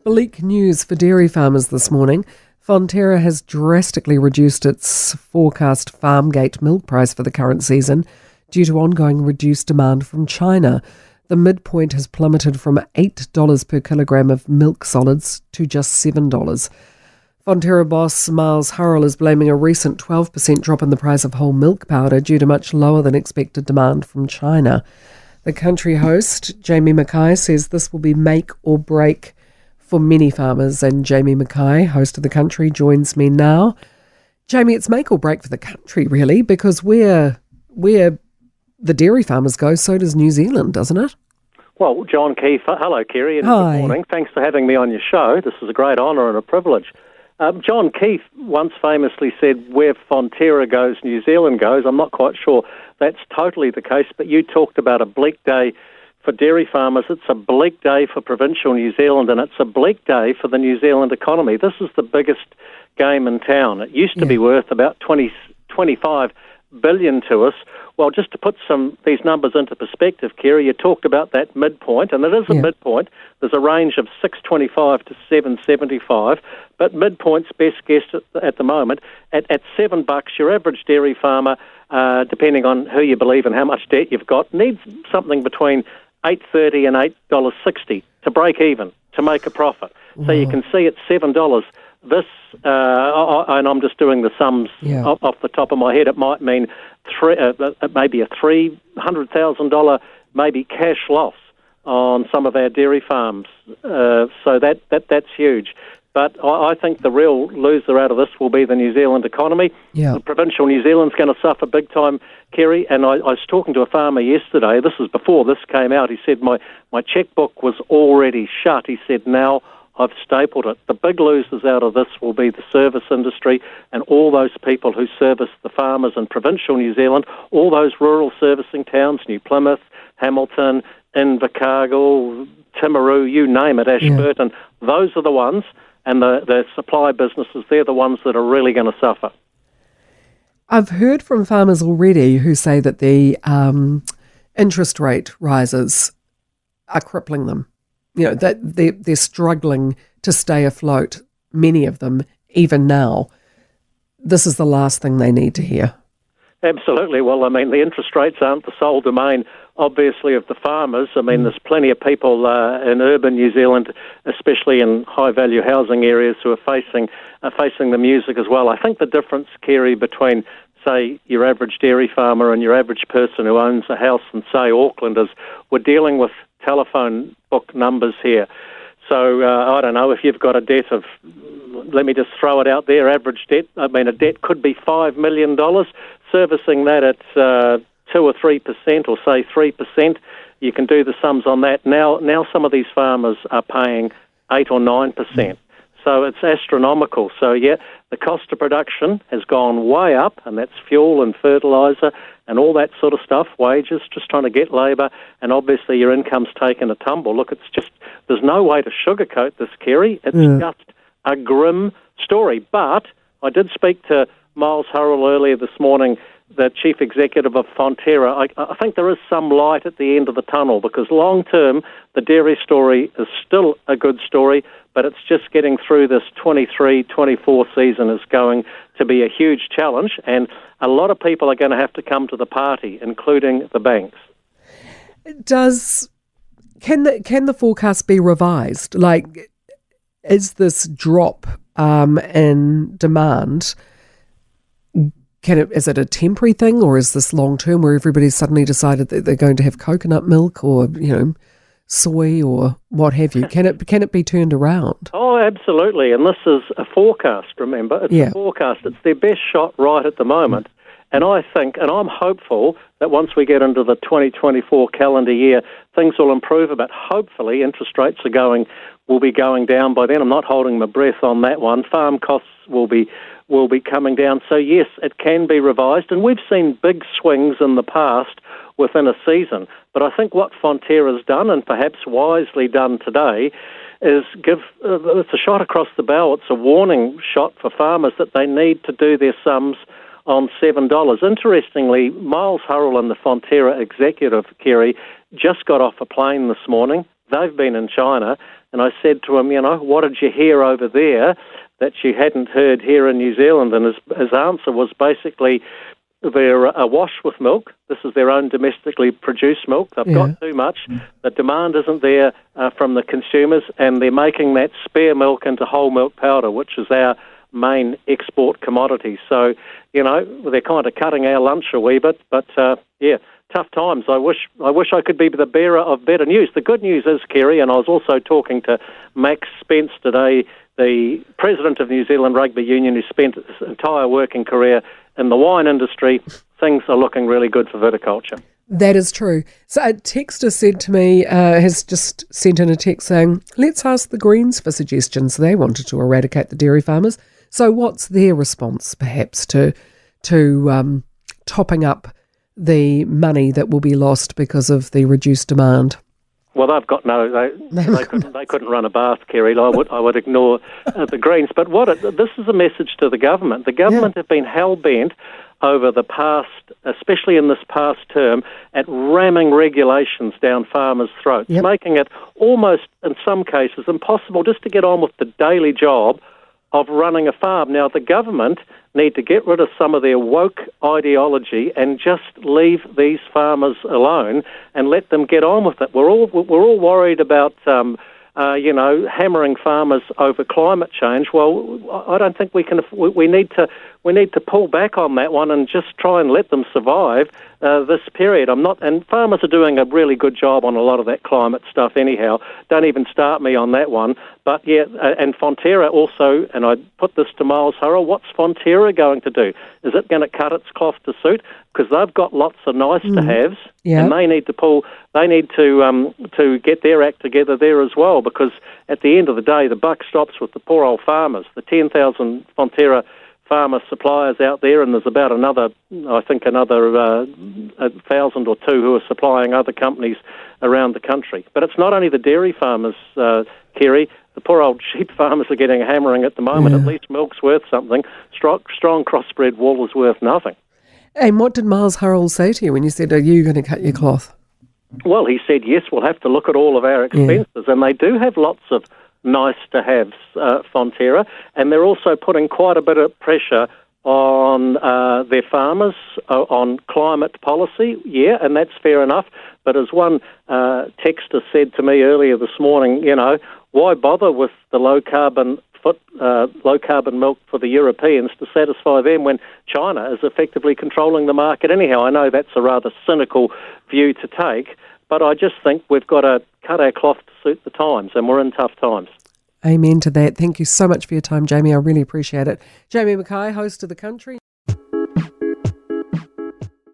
bleak news for dairy farmers this morning. Fonterra has drastically reduced its forecast farm gate milk price for the current season due to ongoing reduced demand from China. The midpoint has plummeted from $8 per kilogram of milk solids to just $7. Fonterra boss Miles Hurrell is blaming a recent 12% drop in the price of whole milk powder due to much lower than expected demand from China. The country host, Jamie Mackay, says this will be make or break for many farmers. And Jamie Mackay, host of The Country, joins me now. Jamie, it's make or break for the country, really, because where the dairy farmers go, so does New Zealand, doesn't it? Well, John Keefe, hello, Kerry, and Hi. Good morning. Thanks for having me on your show. This is a great honour and a privilege. John Keefe once famously said, where Fonterra goes, New Zealand goes. I'm not quite sure that's totally the case, but you talked about a bleak day for dairy farmers. It's a bleak day for provincial New Zealand, and it's a bleak day for the New Zealand economy. This is the biggest game in town. It used to be worth about 25 billion to us. Well, just to put these numbers into perspective, Kerry, you talked about that midpoint, and it is a midpoint. There's a range of 625 to 775, but midpoint's best guess at the moment. At $7, your average dairy farmer, depending on who you believe and how much debt you've got, needs something between $8.30 and $8.60 to break even, to make a profit. So you can see at $7, this, and I'm just doing the sums off the top of my head, it might mean maybe a $300,000 maybe cash loss on some of our dairy farms. So that's huge. But I think the real loser out of this will be the New Zealand economy. The provincial New Zealand's going to suffer big time, Kerry. And I was talking to a farmer yesterday. This was before this came out. He said, my checkbook was already shut. He said, now I've stapled it. The big losers out of this will be the service industry and all those people who service the farmers in provincial New Zealand, all those rural servicing towns, New Plymouth, Hamilton, Invercargill, Timaru, you name it, Ashburton. Those are the ones, and the supply businesses, they're the ones that are really going to suffer. I've heard from farmers already who say that the interest rate rises are crippling them. You know, that they're struggling to stay afloat, many of them, even now. This is the last thing they need to hear. Absolutely. Well, I mean, the interest rates aren't the sole domain, obviously, of the farmers. I mean, there's plenty of people in urban New Zealand, especially in high-value housing areas, who are facing the music as well. I think the difference, Kerry, between, say, your average dairy farmer and your average person who owns a house in, say, Auckland is we're dealing with telephone book numbers here. So, I don't know, if you've got a debt of, let me just throw it out there, average debt, I mean, a debt could be $5 million, servicing that at 2 or 3% or say 3%, you can do the sums on that. Now some of these farmers are paying 8 or 9%. So it's astronomical. So, the cost of production has gone way up, and that's fuel and fertiliser and all that sort of stuff, wages, just trying to get labour, and obviously your income's taken a tumble. Look, it's just, there's no way to sugarcoat this, Kerry. It's just a grim story. But I did speak to Miles Hurrell earlier this morning, the chief executive of Fonterra. I think there is some light at the end of the tunnel, because long term, the dairy story is still a good story, but it's just getting through this 23-24 season is going to be a huge challenge, and a lot of people are going to have to come to the party, including the banks. Can the forecast be revised? Like, is this drop in demand, is it a temporary thing, or is this long term where everybody's suddenly decided that they're going to have coconut milk or, soy or what have you? Can it be turned around? Oh, absolutely. And this is a forecast, remember. It's a forecast. It's their best shot right at the moment. And I think, and I'm hopeful, that once we get into the 2024 calendar year, things will improve a bit. Hopefully, interest rates will be going down by then. I'm not holding my breath on that one. Farm costs will be coming down. So, yes, it can be revised. And we've seen big swings in the past within a season. But I think what Fonterra's done, and perhaps wisely done today, is give it's a shot across the bow. It's a warning shot for farmers that they need to do their sums on $7. Interestingly, Miles Hurrell and the Fonterra executive, Kerry, just got off a plane this morning. They've been in China. And I said to him, what did you hear over there that you hadn't heard here in New Zealand? And his answer was basically they're awash with milk. This is their own domestically produced milk. They've got too much. The demand isn't there from the consumers, and they're making that spare milk into whole milk powder, which is our main export commodity. So, they're kind of cutting our lunch a wee bit, but tough times. I wish I could be the bearer of better news. The good news is, Kerry, and I was also talking to Max Spence today, the president of New Zealand Rugby Union, who spent his entire working career in the wine industry. Things are looking really good for viticulture. That is true. So a texter said to me, has just sent in a text saying, let's ask the Greens for suggestions. They wanted to eradicate the dairy farmers. So what's their response, perhaps, to topping up the money that will be lost because of the reduced demand? Well, they've got they couldn't run a bath, Kerry. I would ignore the Greens. But this is a message to the government. The government have been hell-bent over the past, especially in this past term, at ramming regulations down farmers' throats, making it almost, in some cases, impossible just to get on with the daily job of running a farm. Now, the government need to get rid of some of their woke ideology and just leave these farmers alone and let them get on with it. We're all worried about hammering farmers over climate change. Well, I don't think we can. We need to pull back on that one and just try and let them survive this period. And farmers are doing a really good job on a lot of that climate stuff anyhow. Don't even start me on that one. But and Fonterra also, and I put this to Miles Hurrell, what's Fonterra going to do? Is it going to cut its cloth to suit? Because they've got lots of nice to haves, and they need to get their act together there as well. Because at the end of the day, the buck stops with the poor old farmers. The 10,000 Fonterra farmer suppliers out there, and there's about another 1,000 or two who are supplying other companies around the country. But it's not only the dairy farmers, Kerry. The poor old sheep farmers are getting a hammering at the moment. At least milk's worth something. Strong crossbred wool is worth nothing. And what did Miles Hurrell say to you when you said, are you going to cut your cloth? Well, he said, yes, we'll have to look at all of our expenses. And they do have lots of nice-to-haves, Fonterra, and they're also putting quite a bit of pressure on their farmers, on climate policy, and that's fair enough. But as one texter said to me earlier this morning, why bother with the low-carbon milk for the Europeans to satisfy them when China is effectively controlling the market anyhow? I know that's a rather cynical view to take, but I just think we've got to cut our cloth to suit the times, and we're in tough times. Amen to that. Thank you so much for your time, Jamie. I really appreciate it. Jamie Mackay, host of The Country.